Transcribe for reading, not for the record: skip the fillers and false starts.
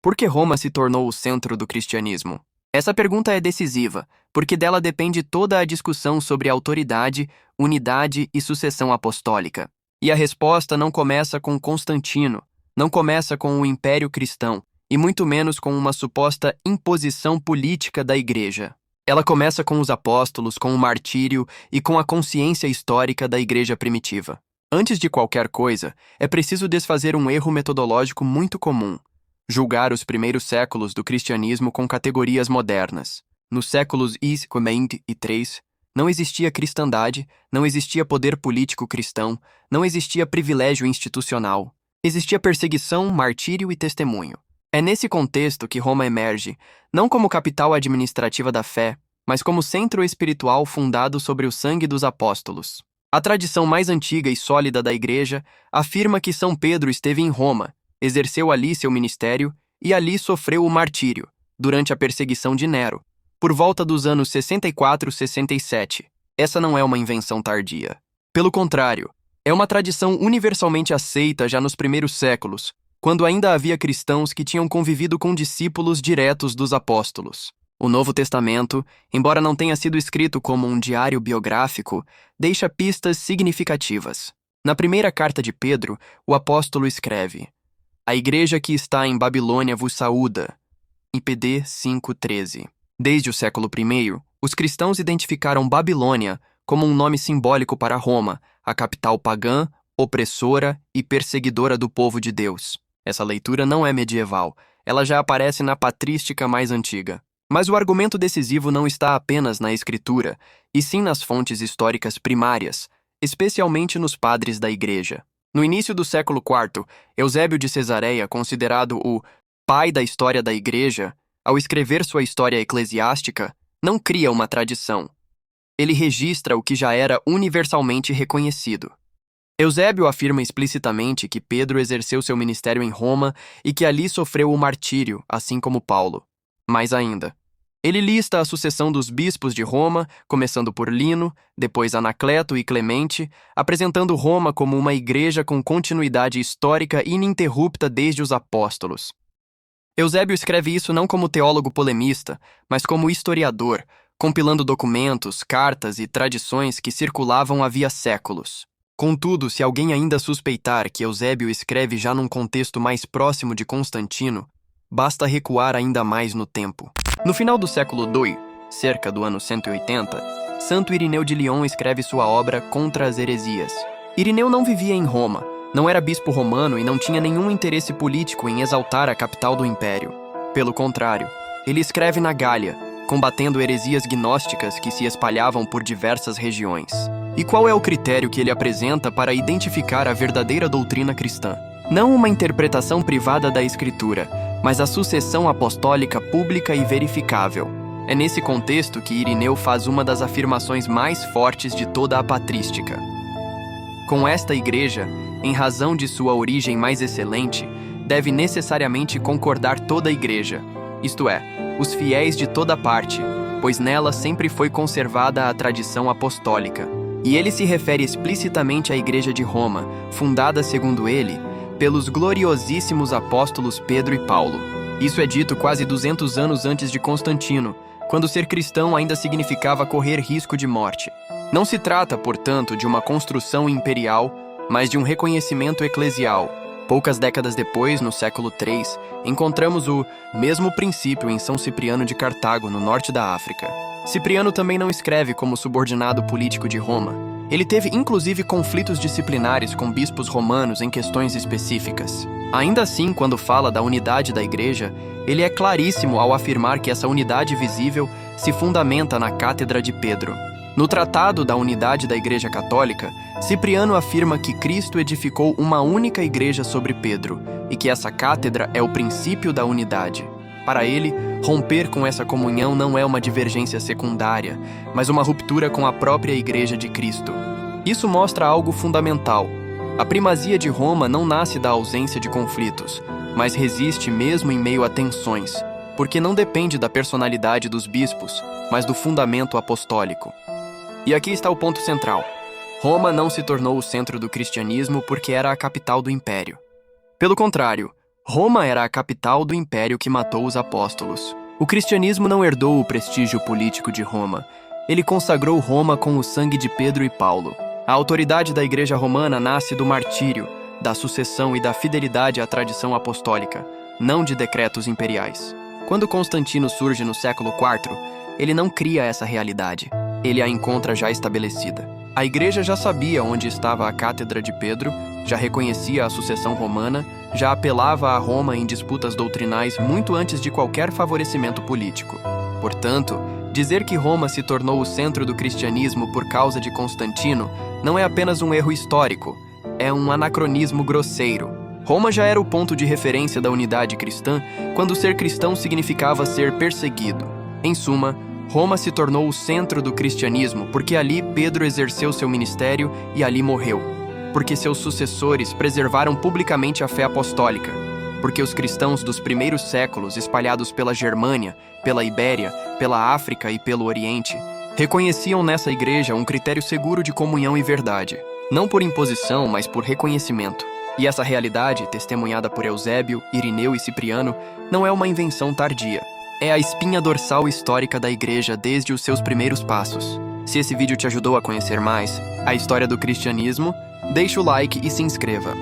Por que Roma se tornou o centro do cristianismo? Essa pergunta é decisiva, porque dela depende toda a discussão sobre autoridade, unidade e sucessão apostólica. E a resposta não começa com Constantino, não começa com o Império Cristão, e muito menos com uma suposta imposição política da Igreja. Ela começa com os apóstolos, com o martírio e com a consciência histórica da Igreja primitiva. Antes de qualquer coisa, é preciso desfazer um erro metodológico muito comum: julgar os primeiros séculos do cristianismo com categorias modernas. Nos séculos I, II e III, não existia cristandade, não existia poder político cristão, não existia privilégio institucional. Existia perseguição, martírio e testemunho. É nesse contexto que Roma emerge, não como capital administrativa da fé, mas como centro espiritual fundado sobre o sangue dos apóstolos. A tradição mais antiga e sólida da Igreja afirma que São Pedro esteve em Roma, exerceu ali seu ministério e ali sofreu o martírio, durante a perseguição de Nero, por volta dos anos 64-67. Essa não é uma invenção tardia. Pelo contrário, é uma tradição universalmente aceita já nos primeiros séculos, quando ainda havia cristãos que tinham convivido com discípulos diretos dos apóstolos. O Novo Testamento, embora não tenha sido escrito como um diário biográfico, deixa pistas significativas. Na primeira carta de Pedro, o apóstolo escreve: "A igreja que está em Babilônia vos saúda." IPD 5:13. Desde o século I, os cristãos identificaram Babilônia como um nome simbólico para Roma, a capital pagã, opressora e perseguidora do povo de Deus. Essa leitura não é medieval, ela já aparece na patrística mais antiga. Mas o argumento decisivo não está apenas na escritura, e sim nas fontes históricas primárias, especialmente nos padres da Igreja. No início do século IV, Eusébio de Cesareia, considerado o pai da história da Igreja, ao escrever sua história eclesiástica, não cria uma tradição. Ele registra o que já era universalmente reconhecido. Eusébio afirma explicitamente que Pedro exerceu seu ministério em Roma e que ali sofreu o martírio, assim como Paulo. Mais ainda, ele lista a sucessão dos bispos de Roma, começando por Lino, depois Anacleto e Clemente, apresentando Roma como uma igreja com continuidade histórica ininterrupta desde os apóstolos. Eusébio escreve isso não como teólogo polemista, mas como historiador, compilando documentos, cartas e tradições que circulavam havia séculos. Contudo, se alguém ainda suspeitar que Eusébio escreve já num contexto mais próximo de Constantino, basta recuar ainda mais no tempo. No final do século II, cerca do ano 180, Santo Irineu de Lyon escreve sua obra Contra as Heresias. Irineu não vivia em Roma, não era bispo romano e não tinha nenhum interesse político em exaltar a capital do império. Pelo contrário, ele escreve na Gália, combatendo heresias gnósticas que se espalhavam por diversas regiões. E qual é o critério que ele apresenta para identificar a verdadeira doutrina cristã? Não uma interpretação privada da Escritura, mas a sucessão apostólica pública e verificável. É nesse contexto que Irineu faz uma das afirmações mais fortes de toda a patrística. Com esta igreja, em razão de sua origem mais excelente, deve necessariamente concordar toda a igreja, isto é, os fiéis de toda parte, pois nela sempre foi conservada a tradição apostólica. E ele se refere explicitamente à Igreja de Roma, fundada, segundo ele, pelos gloriosíssimos apóstolos Pedro e Paulo. Isso é dito quase 200 anos antes de Constantino, quando ser cristão ainda significava correr risco de morte. Não se trata, portanto, de uma construção imperial, mas de um reconhecimento eclesial. Poucas décadas depois, no século III, encontramos o mesmo princípio em São Cipriano de Cartago, no norte da África. Cipriano também não escreve como subordinado político de Roma. Ele teve inclusive conflitos disciplinares com bispos romanos em questões específicas. Ainda assim, quando fala da unidade da Igreja, ele é claríssimo ao afirmar que essa unidade visível se fundamenta na Cátedra de Pedro. No Tratado da Unidade da Igreja Católica, Cipriano afirma que Cristo edificou uma única igreja sobre Pedro e que essa cátedra é o princípio da unidade. Para ele, romper com essa comunhão não é uma divergência secundária, mas uma ruptura com a própria Igreja de Cristo. Isso mostra algo fundamental. A primazia de Roma não nasce da ausência de conflitos, mas resiste mesmo em meio a tensões, porque não depende da personalidade dos bispos, mas do fundamento apostólico. E aqui está o ponto central. Roma não se tornou o centro do cristianismo porque era a capital do império. Pelo contrário, Roma era a capital do império que matou os apóstolos. O cristianismo não herdou o prestígio político de Roma. Ele consagrou Roma com o sangue de Pedro e Paulo. A autoridade da Igreja Romana nasce do martírio, da sucessão e da fidelidade à tradição apostólica, não de decretos imperiais. Quando Constantino surge no século IV, ele não cria essa realidade. Ele a encontra já estabelecida. A Igreja já sabia onde estava a cátedra de Pedro, já reconhecia a sucessão romana, já apelava a Roma em disputas doutrinais muito antes de qualquer favorecimento político. Portanto, dizer que Roma se tornou o centro do cristianismo por causa de Constantino não é apenas um erro histórico, é um anacronismo grosseiro. Roma já era o ponto de referência da unidade cristã quando ser cristão significava ser perseguido. Em suma, Roma se tornou o centro do cristianismo porque ali Pedro exerceu seu ministério e ali morreu. Porque seus sucessores preservaram publicamente a fé apostólica. Porque os cristãos dos primeiros séculos, espalhados pela Germânia, pela Ibéria, pela África e pelo Oriente, reconheciam nessa igreja um critério seguro de comunhão e verdade. Não por imposição, mas por reconhecimento. E essa realidade, testemunhada por Eusébio, Irineu e Cipriano, não é uma invenção tardia. É a espinha dorsal histórica da igreja desde os seus primeiros passos. Se esse vídeo te ajudou a conhecer mais a história do cristianismo, deixe o like e se inscreva.